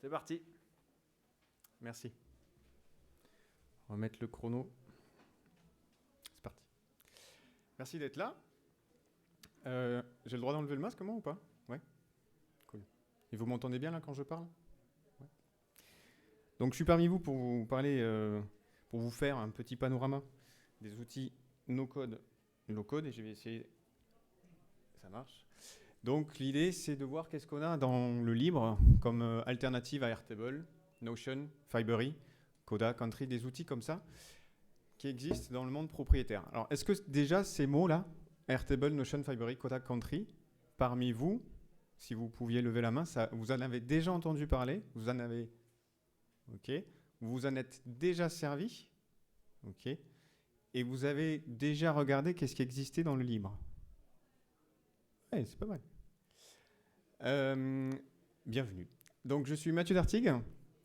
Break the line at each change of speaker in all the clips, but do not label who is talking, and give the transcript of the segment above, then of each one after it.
C'est parti. Merci. On va mettre le chrono. C'est parti. Merci d'être là. J'ai le droit d'enlever le masque, moi, ou pas? Ouais. Cool. Et vous m'entendez bien là quand je parle? Ouais. Donc je suis parmi vous pour vous parler, pour vous faire un petit panorama des outils no-code, low-code, et je vais essayer. Ça marche. Donc l'idée, c'est de voir qu'est-ce qu'on a dans le libre comme alternative à Airtable, Notion, Fibery, Coda, Country, des outils comme ça qui existent dans le monde propriétaire. Alors, est-ce que déjà ces mots-là, Airtable, Notion, Fibery, Coda, Country, parmi vous, si vous pouviez lever la main, ça, vous en avez déjà entendu parler? Vous en avez... OK. Vous vous en êtes déjà servi? OK. Et vous avez déjà regardé qu'est-ce qui existait dans le libre? Ouais, c'est pas mal. Bienvenue. Donc, je suis Mathieu Dartigue,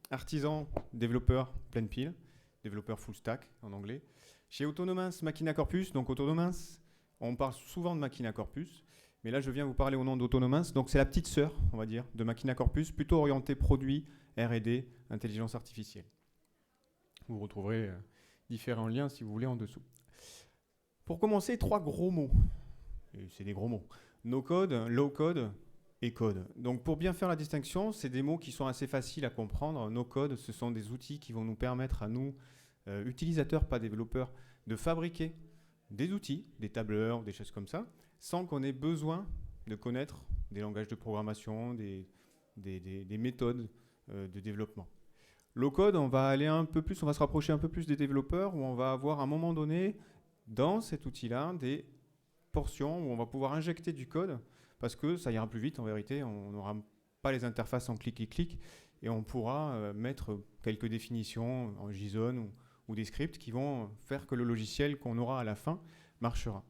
artisan, développeur pleine pile, développeur full stack en anglais. Chez Autonomous Machina Corpus, donc Autonomous, on parle souvent de Machina Corpus, mais là, je viens vous parler au nom d'Autonomous. Donc, c'est la petite sœur, on va dire, de Machina Corpus, plutôt orientée produit, R&D, intelligence artificielle. Vous retrouverez différents liens, si vous voulez, en dessous. Pour commencer, 3 gros mots. Et c'est des gros mots. No-code, low-code et code. Donc pour bien faire la distinction, c'est des mots qui sont assez faciles à comprendre. No-code, ce sont des outils qui vont nous permettre à nous, utilisateurs, pas développeurs, de fabriquer des outils, des tableurs, des choses comme ça, sans qu'on ait besoin de connaître des langages de programmation, des méthodes de développement. Low-code, on va aller un peu plus, on va se rapprocher un peu plus des développeurs, où on va avoir à un moment donné, dans cet outil-là, des portions où on va pouvoir injecter du code parce que ça ira plus vite en vérité, on n'aura pas les interfaces en clic et on pourra mettre quelques définitions en JSON ou des scripts qui vont faire que le logiciel qu'on aura à la fin marchera.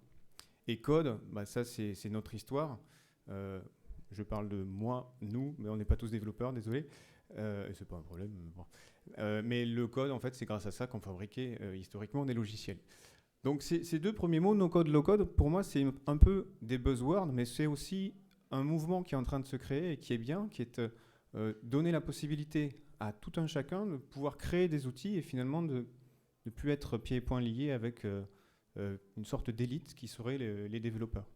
Et code, bah ça c'est notre histoire. Je parle de moi, nous, mais on n'est pas tous développeurs, désolé. C'est pas un problème. Bon. Mais le code, en fait, c'est grâce à ça qu'on fabriquait historiquement des logiciels. Donc ces 2 premiers mots, no-code, low-code, pour moi, c'est un peu des buzzwords, mais c'est aussi un mouvement qui est en train de se créer et qui est bien, qui est donner la possibilité à tout un chacun de pouvoir créer des outils et finalement de ne plus être pieds et poings liés avec une sorte d'élite qui serait les développeurs.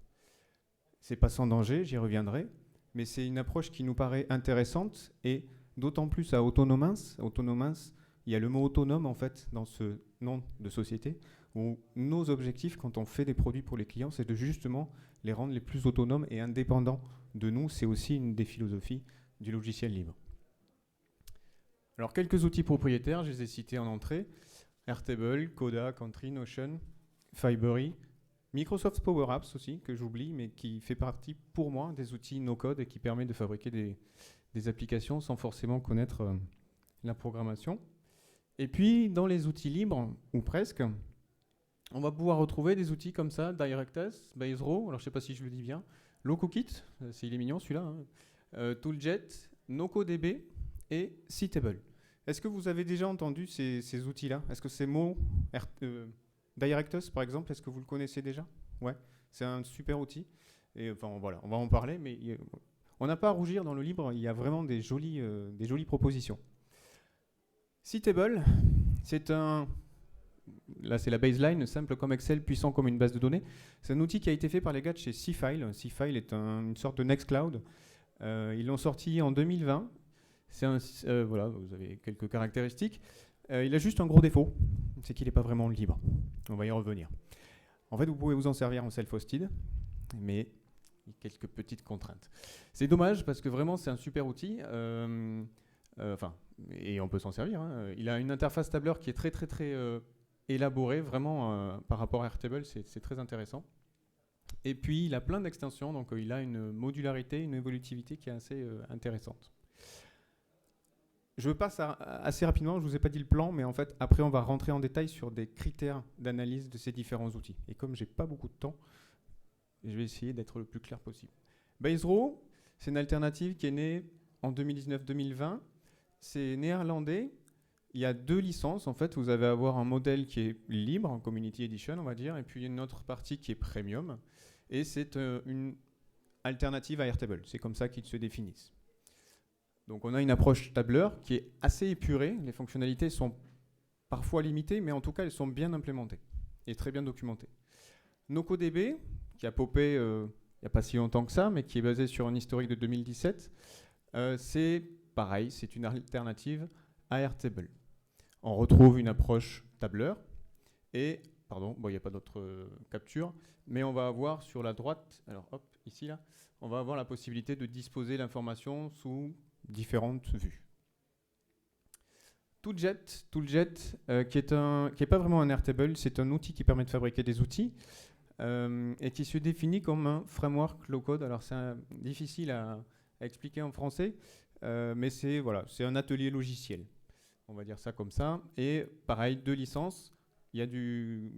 C'est pas sans danger, j'y reviendrai, mais c'est une approche qui nous paraît intéressante et d'autant plus à Autonomous. Autonomous, il y a le mot autonome en fait dans ce nom de société, où nos objectifs quand on fait des produits pour les clients, c'est de justement les rendre les plus autonomes et indépendants de nous. C'est aussi une des philosophies du logiciel libre. Alors quelques outils propriétaires, je les ai cités en entrée. Airtable, Coda, Country, Notion, Fibery, Microsoft Power Apps aussi, que j'oublie, mais qui fait partie pour moi des outils no-code et qui permet de fabriquer des applications sans forcément connaître la programmation. Et puis, dans les outils libres, ou presque, on va pouvoir retrouver des outils comme ça, DirectX, Baserow, alors je ne sais pas si je le dis bien, LocoKit, il est mignon celui-là, hein, Tooljet, NocoDB et Citable. Est-ce que vous avez déjà entendu ces outils-là? Est-ce que ces mots, DirectX par exemple, est-ce que vous le connaissez déjà? Ouais, c'est un super outil. Et enfin voilà, on va en parler, mais on n'a pas à rougir dans le libre, il y a vraiment des jolies propositions. Citable, c'est là c'est la baseline, simple comme Excel, puissant comme une base de données. C'est un outil qui a été fait par les gars de chez Seafile. Seafile est une sorte de Nextcloud. Ils l'ont sorti en 2020. Voilà, vous avez quelques caractéristiques. Il a juste un gros défaut, c'est qu'il n'est pas vraiment libre. On va y revenir. En fait, vous pouvez vous en servir en self-hosted, mais il y a quelques petites contraintes. C'est dommage parce que vraiment c'est un super outil. Et on peut s'en servir. Hein. Il a une interface tableur qui est très élaborée, vraiment par rapport à Airtable, c'est très intéressant. Et puis il a plein d'extensions, donc il a une modularité, une évolutivité qui est assez intéressante. Je passe assez rapidement, je ne vous ai pas dit le plan, mais en fait après on va rentrer en détail sur des critères d'analyse de ces différents outils. Et comme j'ai pas beaucoup de temps, je vais essayer d'être le plus clair possible. Baserow, c'est une alternative qui est née en 2019-2020. C'est néerlandais. Il y a 2 licences. En fait, vous allez avoir un modèle qui est libre, en Community Edition, on va dire, et puis une autre partie qui est premium. Et c'est une alternative à Airtable. C'est comme ça qu'ils se définissent. Donc on a une approche tableur qui est assez épurée. Les fonctionnalités sont parfois limitées, mais en tout cas, elles sont bien implémentées et très bien documentées. NocoDB, qui a popé il n'y a pas si longtemps que ça, mais qui est basé sur un historique de 2017, c'est pareil, c'est une alternative à Airtable. On retrouve une approche tableur et, pardon, bon, il n'y a pas d'autre capture, mais on va avoir sur la droite, alors hop, ici là, on va avoir la possibilité de disposer l'information sous différentes vues. Tooljet, qui est pas vraiment un Airtable, c'est un outil qui permet de fabriquer des outils et qui se définit comme un framework low-code. Alors c'est difficile à expliquer en français, mais c'est voilà, un atelier logiciel. On va dire ça comme ça. Et pareil, 2 licences. Il y a du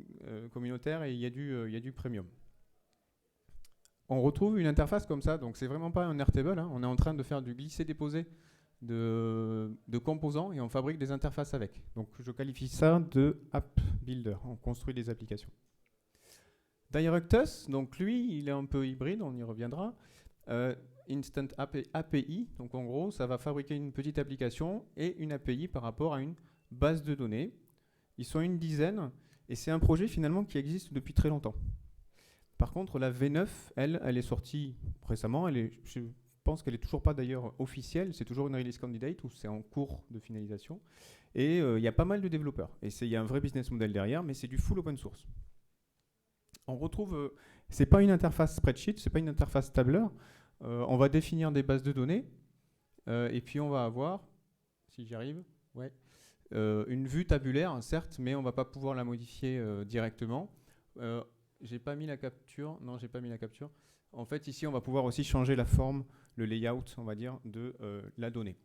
communautaire et il y a du premium. On retrouve une interface comme ça, donc c'est vraiment pas un Airtable. Hein. On est en train de faire du glisser-déposer de composants et on fabrique des interfaces avec. Donc je qualifie ça de app builder. On construit des applications. Directus, donc lui, il est un peu hybride, on y reviendra. Instant API, donc en gros, ça va fabriquer une petite application et une API par rapport à une base de données. Ils sont une dizaine et c'est un projet finalement qui existe depuis très longtemps. Par contre, la V9, elle est sortie récemment. Je pense qu'elle n'est toujours pas d'ailleurs officielle. C'est toujours une release candidate ou c'est en cours de finalisation. Et il y a pas mal de développeurs. Et il y a un vrai business model derrière, mais c'est du full open source. On retrouve, c'est pas une interface spreadsheet, c'est pas une interface tableur. On va définir des bases de données et puis on va avoir, si j'y arrive, ouais, une vue tabulaire, certes, mais on va pas pouvoir la modifier directement. J'ai pas mis la capture. Non, j'ai pas mis la capture. En fait, ici, on va pouvoir aussi changer la forme, le layout, on va dire, de la donnée.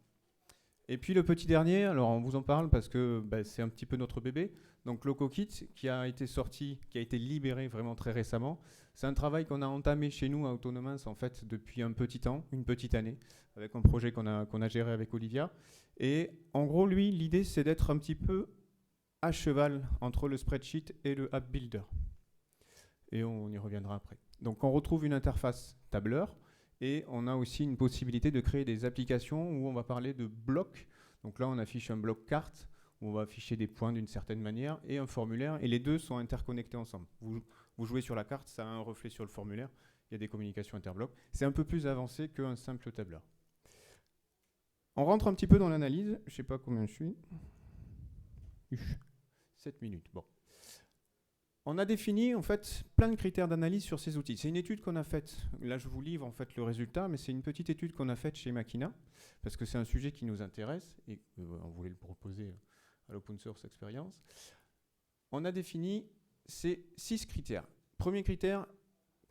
Et puis le petit dernier, alors on vous en parle parce que c'est un petit peu notre bébé. Donc LocoKit, qui a été sorti, qui a été libéré vraiment très récemment. C'est un travail qu'on a entamé chez nous à Autonomous en fait depuis un petit temps, une petite année, avec un projet qu'on a géré avec Olivia. Et en gros, lui, l'idée, c'est d'être un petit peu à cheval entre le spreadsheet et le app builder. Et on y reviendra après. Donc on retrouve une interface tableur et on a aussi une possibilité de créer des applications où on va parler de blocs. Donc là on affiche un bloc carte où on va afficher des points d'une certaine manière et un formulaire et les deux sont interconnectés ensemble. Vous jouez sur la carte, ça a un reflet sur le formulaire, il y a des communications interblocs. C'est un peu plus avancé qu'un simple tableur. On rentre un petit peu dans l'analyse, je ne sais pas combien je suis. 7 minutes, bon. On a défini en fait plein de critères d'analyse sur ces outils. C'est une étude qu'on a faite. Là, je vous livre en fait le résultat, mais c'est une petite étude qu'on a faite chez Makina parce que c'est un sujet qui nous intéresse et on voulait le proposer à l'Open Source Experience. On a défini ces 6 critères. Premier critère,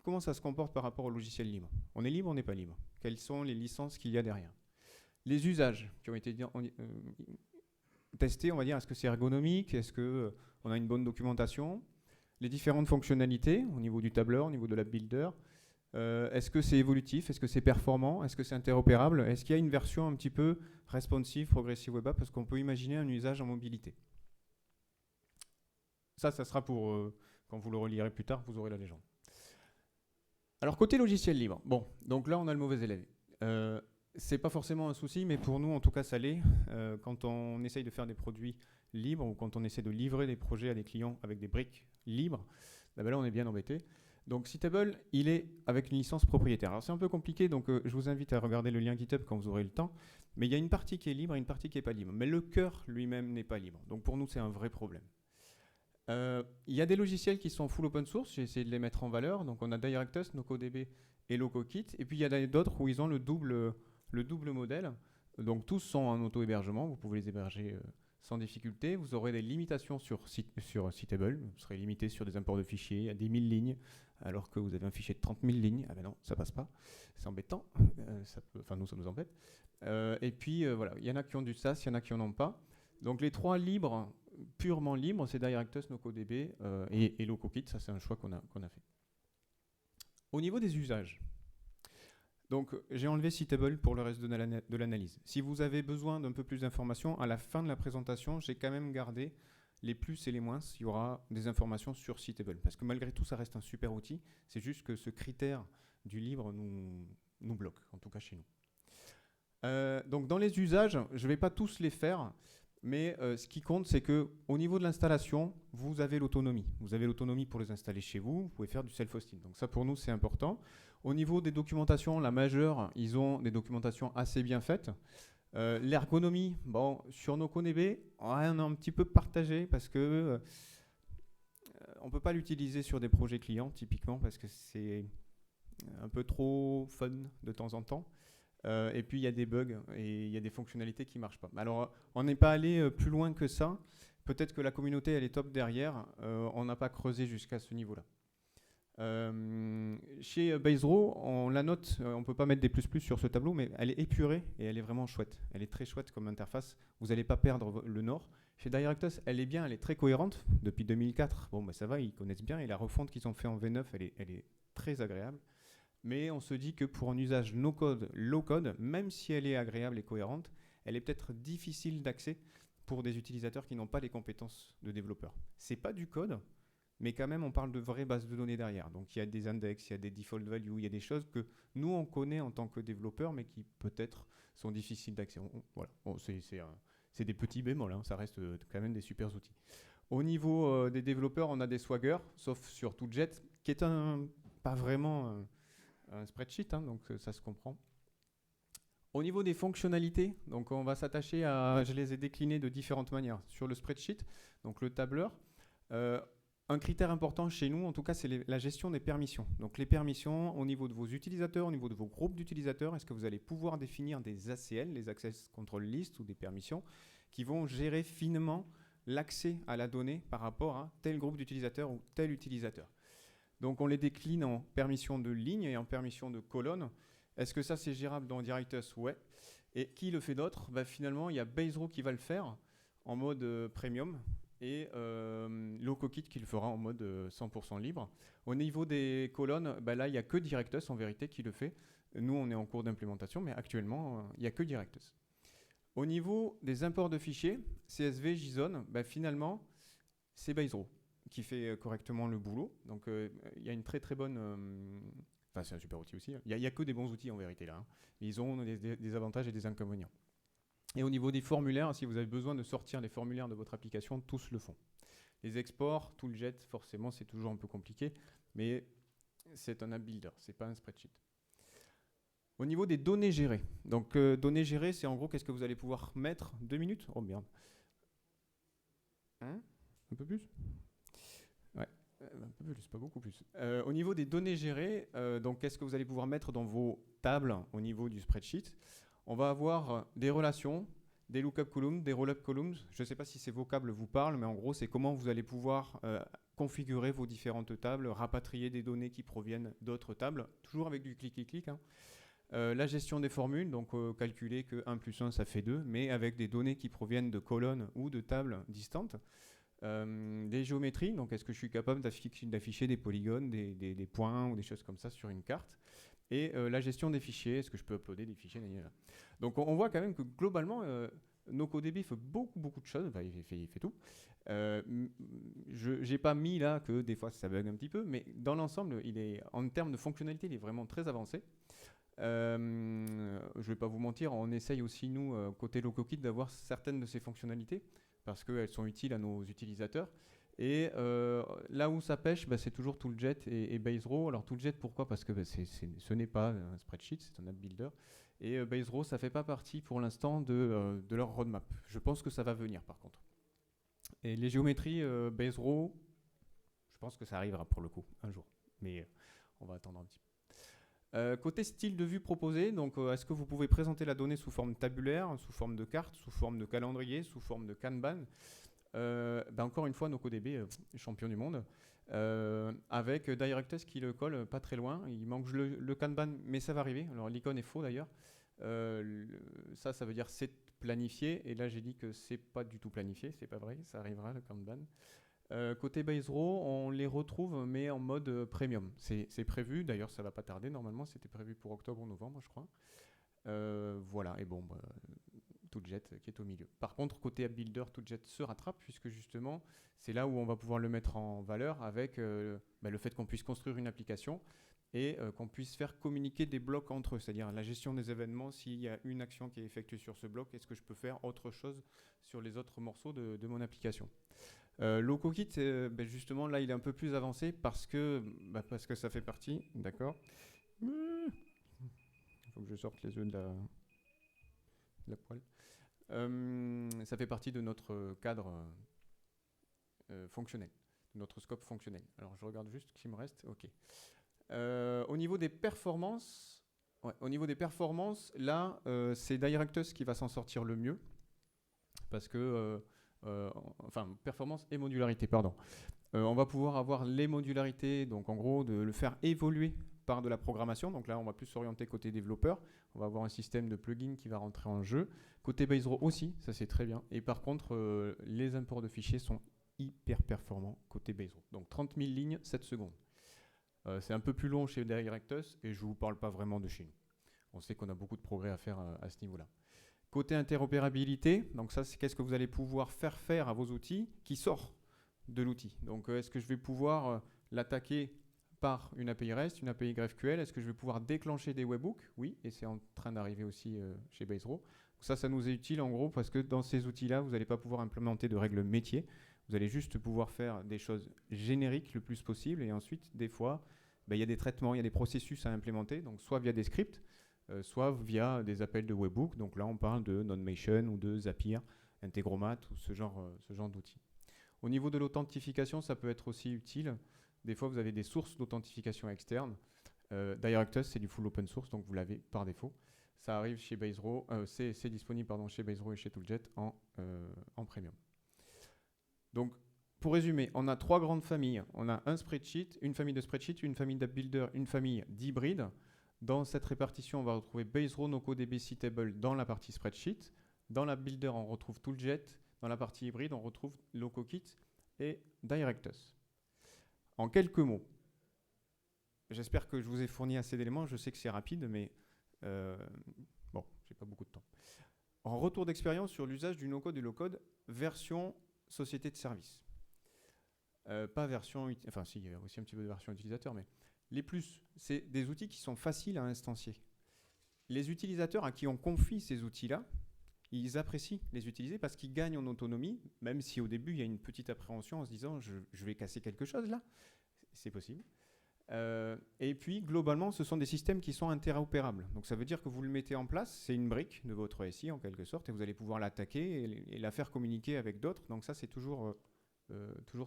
comment ça se comporte par rapport au logiciel libre? On est libre, on n'est pas libre? Quelles sont les licences qu'il y a derrière? Les usages qui ont été testés, on va dire, est-ce que c'est ergonomique? Est-ce qu'on a une bonne documentation? Les différentes fonctionnalités au niveau du tableur, au niveau de l'app builder. Est-ce que c'est évolutif? Est-ce que c'est performant? Est-ce que c'est interopérable? Est-ce qu'il y a une version un petit peu responsive, progressive web app? Parce qu'on peut imaginer un usage en mobilité. Ça sera pour, quand vous le relirez plus tard, vous aurez la légende. Alors, côté logiciel libre. Bon, donc là, on a le mauvais élève. C'est pas forcément un souci, mais pour nous, en tout cas, ça l'est. Quand on essaye de faire des produits libres ou quand on essaie de livrer des projets à des clients avec des briques libres, là, on est bien embêté. Donc, Citable, il est avec une licence propriétaire. Alors, c'est un peu compliqué, donc je vous invite à regarder le lien GitHub quand vous aurez le temps. Mais il y a une partie qui est libre et une partie qui n'est pas libre. Mais le cœur lui-même n'est pas libre. Donc, pour nous, c'est un vrai problème. Il y a des logiciels qui sont full open source. J'ai essayé de les mettre en valeur. Donc, on a Directus, NocoDB et LocoKit. Et puis, il y a d'autres où ils ont le double modèle. Donc tous sont en auto-hébergement, vous pouvez les héberger sans difficulté. Vous aurez des limitations sur Citable, vous serez limité sur des imports de fichiers à 10 000 lignes, alors que vous avez un fichier de 30 000 lignes. Ah ben non, ça passe pas, c'est embêtant, nous ça nous embête. Et puis voilà, il y en a qui ont du SaaS, il y en a qui n'en ont pas. Donc les 3 libres, purement libres, c'est Directus, NocoDB et LocoKit, ça c'est un choix qu'on a fait. Au niveau des usages, donc, j'ai enlevé Citable pour le reste de l'analyse. Si vous avez besoin d'un peu plus d'informations, à la fin de la présentation, j'ai quand même gardé les plus et les moins. Il y aura des informations sur Citable. Parce que malgré tout, ça reste un super outil. C'est juste que ce critère du libre nous bloque, en tout cas chez nous. Donc dans les usages, je ne vais pas tous les faire, mais ce qui compte, c'est qu'au niveau de l'installation, vous avez l'autonomie. Vous avez l'autonomie pour les installer chez vous, vous pouvez faire du self-hosting. Donc ça, pour nous, c'est important. Au niveau des documentations, la majeure, ils ont des documentations assez bien faites. L'ergonomie, bon, sur nos CodeB, on a un petit peu partagé parce que on ne peut pas l'utiliser sur des projets clients, typiquement, parce que c'est un peu trop fun de temps en temps. Et puis il y a des bugs et il y a des fonctionnalités qui ne marchent pas. Alors on n'est pas allé plus loin que ça. Peut-être que la communauté elle est top derrière. On n'a pas creusé jusqu'à ce niveau-là. Chez Baserow, on la note, on ne peut pas mettre des plus sur ce tableau, mais elle est épurée et elle est vraiment chouette. Elle est très chouette comme interface. Vous n'allez pas perdre le nord. Chez DirectOS, elle est bien, elle est très cohérente. Depuis 2004, bon, bah, ça va, ils connaissent bien. Et la refonte qu'ils ont fait en V9, elle est très agréable. Mais on se dit que pour un usage no-code, low-code, même si elle est agréable et cohérente, elle est peut-être difficile d'accès pour des utilisateurs qui n'ont pas les compétences de développeurs. C'est pas du code, mais quand même on parle de vraies bases de données derrière. Donc il y a des index, il y a des default values, il y a des choses que nous on connaît en tant que développeurs, mais qui peut-être sont difficiles d'accès. Voilà, c'est des petits bémols, hein, ça reste quand même des super outils. Au niveau des développeurs, on a des Swagger, sauf sur ToolJet, qui est pas vraiment un spreadsheet, hein, donc ça se comprend. Au niveau des fonctionnalités, donc on va s'attacher à, je les ai déclinées de différentes manières. Sur le spreadsheet, donc le tableur, un critère important chez nous, en tout cas, c'est la gestion des permissions. Donc les permissions au niveau de vos utilisateurs, au niveau de vos groupes d'utilisateurs, est-ce que vous allez pouvoir définir des ACL, les Access Control List, ou des permissions, qui vont gérer finement l'accès à la donnée par rapport à tel groupe d'utilisateurs ou tel utilisateur. Donc on les décline en permission de ligne et en permission de colonne. Est-ce que ça c'est gérable dans DirectOS? Ouais. Et qui le fait d'autre? Bah, finalement, il y a Baserow qui va le faire en mode premium et LocoKit qui le fera en mode 100% libre. Au niveau des colonnes, bah, là il n'y a que DirectOS en vérité qui le fait. Nous on est en cours d'implémentation, mais actuellement il n'y a que DirectOS. Au niveau des imports de fichiers, CSV, JSON, bah, finalement c'est Baserow qui fait correctement le boulot. Donc il y a une très très bonne... Enfin c'est un super outil aussi. Il n'y a que des bons outils en vérité là. Hein. Ils ont des avantages et des inconvénients. Et au niveau des formulaires, si vous avez besoin de sortir les formulaires de votre application, tous le font. Les exports, ToolJet, forcément c'est toujours un peu compliqué, mais c'est un app builder, c'est pas un spreadsheet. Au niveau des données gérées, donc données gérées, c'est en gros qu'est-ce que vous allez pouvoir mettre. 2 minutes? Oh merde. Hein? Un peu plus? Ouais, un peu plus, pas beaucoup plus. Au niveau des données gérées, donc qu'est-ce que vous allez pouvoir mettre dans vos tables au niveau du spreadsheet? On va avoir des relations, des lookup columns, des rollup columns. Je ne sais pas si ces vocables vous parlent, mais en gros, c'est comment vous allez pouvoir configurer vos différentes tables, rapatrier des données qui proviennent d'autres tables, toujours avec du clic-clic-clic. Hein. La gestion des formules, donc calculer que 1 plus 1, ça fait 2, mais avec des données qui proviennent de colonnes ou de tables distantes. Des géométries, donc est-ce que je suis capable d'afficher des polygones, des points ou des choses comme ça sur une carte. Et la gestion des fichiers, est-ce que je peux uploader des fichiers? Donc on voit quand même que globalement, NoCoDB fait beaucoup de choses, enfin, il fait tout. Je n'ai pas mis là que des fois ça bug un petit peu, mais dans l'ensemble, en termes de fonctionnalité, il est vraiment très avancé. Je ne vais pas vous mentir, on essaye aussi, nous, côté LocoKit, d'avoir certaines de ces fonctionnalités, parce qu'elles sont utiles à nos utilisateurs. Et là où ça pêche, bah, c'est toujours ToolJet et Baserow. Alors ToolJet, pourquoi? Parce que bah, ce n'est pas un spreadsheet, c'est un app builder. Et Baserow, ça ne fait pas partie pour l'instant de leur roadmap. Je pense que ça va venir par contre. Et les géométries, Baserow, je pense que ça arrivera pour le coup, un jour. Mais on va attendre un petit peu. Côté style de vue proposé, donc est-ce que vous pouvez présenter la donnée sous forme tabulaire, sous forme de carte, sous forme de calendrier, sous forme de Kanban? Encore une fois, NoCoDB, champion du monde, avec DirectOS qui le colle pas très loin. Il manque le Kanban, mais ça va arriver. Alors l'icône est faux d'ailleurs. Ça veut dire c'est planifié. Et là, j'ai dit que c'est pas du tout planifié. C'est pas vrai. Ça arrivera le Kanban. Côté Baserow, on les retrouve, mais en mode premium. C'est prévu. D'ailleurs, ça va pas tarder. Normalement, c'était prévu pour octobre ou novembre, je crois. Voilà. Et bon. ToolJet qui est au milieu. Par contre, côté App Builder, ToolJet se rattrape puisque justement, c'est là où on va pouvoir le mettre en valeur avec le fait qu'on puisse construire une application et qu'on puisse faire communiquer des blocs entre eux, c'est-à-dire la gestion des événements. S'il y a une action qui est effectuée sur ce bloc, est-ce que je peux faire autre chose sur les autres morceaux de mon application? LocoKit, justement, là, il est un peu plus avancé parce que ça fait partie, d'accord. Il faut que je sorte les œufs de la poêle. Ça fait partie de notre cadre fonctionnel, de notre scope fonctionnel. Alors, je regarde juste ce qu'il me reste. OK. Au niveau des performances, là, c'est DirectOS qui va s'en sortir le mieux parce que performance et modularité, pardon. On va pouvoir avoir les modularités, donc en gros de le faire évoluer par de la programmation. Donc là, on va plus s'orienter côté développeur. On va avoir un système de plugin qui va rentrer en jeu. Côté Basedraw aussi, ça c'est très bien. Et par contre, les imports de fichiers sont hyper performants côté Basedraw. Donc 30 000 lignes, 7 secondes. C'est un peu plus long chez DirectOS et je ne vous parle pas vraiment de chez nous. On sait qu'on a beaucoup de progrès à faire à ce niveau-là. Côté interopérabilité, donc ça c'est qu'est-ce que vous allez pouvoir faire à vos outils qui sort de l'outil. Donc est-ce que je vais pouvoir l'attaquer par une API REST, une API GraphQL? Est-ce que je vais pouvoir déclencher des webhooks? Oui, et c'est en train d'arriver aussi chez Basedraw. Ça nous est utile en gros parce que dans ces outils-là, vous n'allez pas pouvoir implémenter de règles métiers. Vous allez juste pouvoir faire des choses génériques le plus possible et ensuite, des fois, il y a des traitements, il y a des processus à implémenter, donc soit via des scripts, soit via des appels de webhook. Donc là, on parle de Nodemation ou de Zapier, Integromat ou ce genre d'outils. Au niveau de l'authentification, ça peut être aussi utile. Des fois, vous avez des sources d'authentification externes. DirectOS, c'est du full open source, donc vous l'avez par défaut. Ça arrive chez Basedraw, c'est disponible chez Basedraw et chez Tooljet en premium. Donc, pour résumer, on a 3 grandes familles. On a un spreadsheet, une famille de spreadsheet, une famille d'app builder, une famille d'hybride. Dans cette répartition, on va retrouver Basedraw, NoCoDB, Ctable dans la partie spreadsheet. Dans la builder, on retrouve Tooljet. Dans la partie hybride, on retrouve LocoKit et DirectOS. En quelques mots, j'espère que je vous ai fourni assez d'éléments. Je sais que c'est rapide, mais bon, j'ai pas beaucoup de temps. En retour d'expérience sur l'usage du no-code et low-code, version société de service. Pas version, enfin si, il y a aussi un petit peu de version utilisateur, mais les plus, c'est des outils qui sont faciles à instancier. Les utilisateurs à qui on confie ces outils-là, ils apprécient les utiliser parce qu'ils gagnent en autonomie, même si au début il y a une petite appréhension en se disant je vais casser quelque chose là, c'est possible. Et puis globalement ce sont des systèmes qui sont interopérables. Donc ça veut dire que vous le mettez en place, c'est une brique de votre SI en quelque sorte, et vous allez pouvoir l'attaquer et la faire communiquer avec d'autres. Donc ça c'est toujours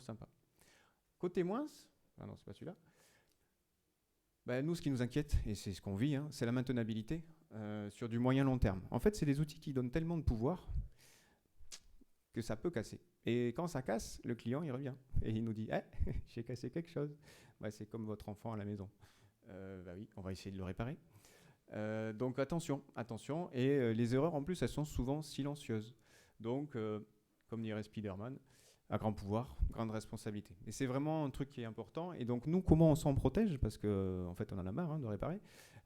sympa. Côté moins, ah non c'est pas celui-là. Nous ce qui nous inquiète, et c'est ce qu'on vit, c'est la maintenabilité sur du moyen long terme. En fait c'est des outils qui donnent tellement de pouvoir que ça peut casser. Et quand ça casse, le client il revient et il nous dit j'ai cassé quelque chose. C'est comme votre enfant à la maison. Oui, on va essayer de le réparer. Donc attention. Et les erreurs en plus, elles sont souvent silencieuses. Donc, comme dirait Spider-Man, à grand pouvoir, grande responsabilité. Et c'est vraiment un truc qui est important. Et donc nous, comment on s'en protège? Parce qu'en fait, on en a marre de réparer.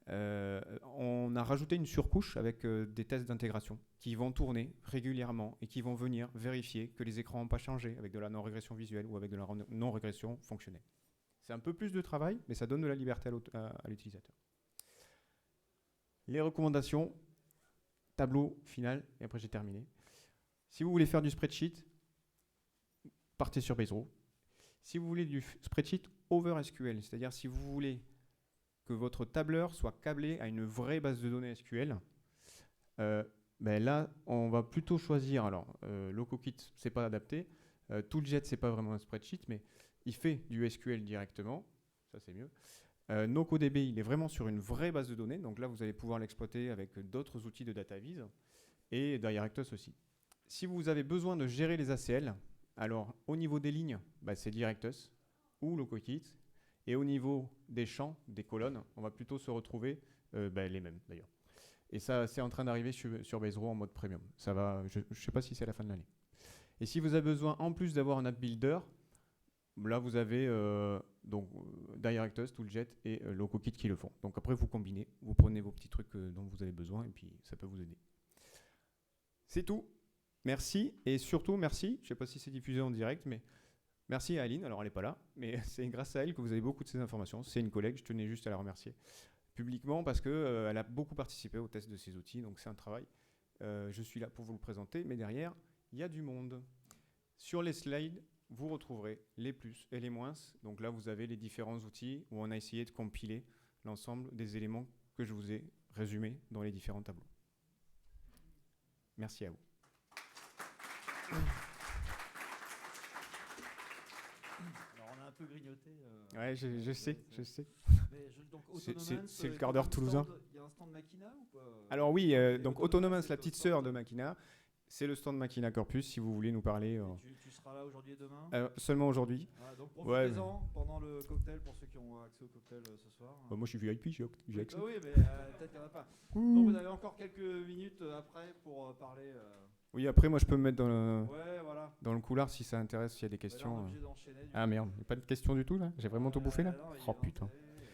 On a rajouté une surcouche avec des tests d'intégration qui vont tourner régulièrement et qui vont venir vérifier que les écrans n'ont pas changé avec de la non-régression visuelle ou avec de la non-régression fonctionnelle. C'est un peu plus de travail, mais ça donne de la liberté à l'utilisateur. Les recommandations, tableau final, et après j'ai terminé. Si vous voulez faire du spreadsheet, partez sur Basedraw. Si vous voulez du spreadsheet over SQL, c'est-à-dire si vous voulez que votre tableur soit câblé à une vraie base de données SQL, là, on va plutôt choisir, alors LocoKit, c'est pas adapté, Tooljet, c'est pas vraiment un spreadsheet, mais il fait du SQL directement, ça c'est mieux. NoCoDB, il est vraiment sur une vraie base de données, donc là vous allez pouvoir l'exploiter avec d'autres outils de data viz, et DirectOS aussi. Si vous avez besoin de gérer les ACL, alors au niveau des lignes, c'est DirectOS ou LocoKit, et au niveau des champs, des colonnes, on va plutôt se retrouver les mêmes d'ailleurs. Et ça, c'est en train d'arriver sur Basedraw en mode premium. Ça va, je ne sais pas si c'est la fin de l'année. Et si vous avez besoin, en plus d'avoir un app builder, là vous avez DirectOS, Tooljet et LocoKit qui le font. Donc après vous combinez, vous prenez vos petits trucs dont vous avez besoin et puis ça peut vous aider. C'est tout. Merci et surtout merci. Je ne sais pas si c'est diffusé en direct, mais Merci à Aline, alors elle n'est pas là, mais c'est grâce à elle que vous avez beaucoup de ces informations. C'est une collègue, je tenais juste à la remercier publiquement parce qu'elle a beaucoup participé au test de ces outils, donc c'est un travail. Je suis là pour vous le présenter, mais derrière, il y a du monde. Sur les slides, vous retrouverez les plus et les moins. Donc là, vous avez les différents outils où on a essayé de compiler l'ensemble des éléments que je vous ai résumés dans les différents tableaux. Merci à vous.
Alors on a un peu grignoté.
Ouais, je sais. C'est le quart d'heure toulousain.
Il y a un stand Makina ou pas?
Alors oui, donc Autonomans, la petite sœur de Makina, c'est le stand Makina Corpus, si vous voulez nous parler.
Tu seras là aujourd'hui et demain?
Seulement aujourd'hui.
Ah, donc profitez-en pendant le cocktail, pour ceux qui ont accès au cocktail ce soir.
Moi je suis VIP, j'ai accès.
Oui, mais peut-être qu'il n'y en a pas. Donc vous avez encore quelques minutes après pour parler.
Oui, après moi je peux me mettre
Ouais, voilà.
dans le couloir si ça intéresse, s'il y a des
Là, on est
questions.
obligé d'enchaîner,
Ah merde, il n'y a pas de questions du tout là? J'ai vraiment tout bouffé là?
non,
Oh putain.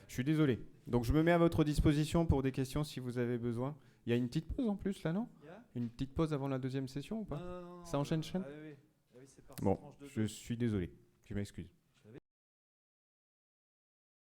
Je suis désolé. Donc je me mets à votre disposition pour des questions si vous avez besoin. Il y a une petite pause en plus là, non? Une petite pause avant la deuxième session ou pas?
Non,
Ça enchaîne?
Ah oui, c'est par
Bon,
tranche de
je
deux.
suis désolé. Je m'excuse.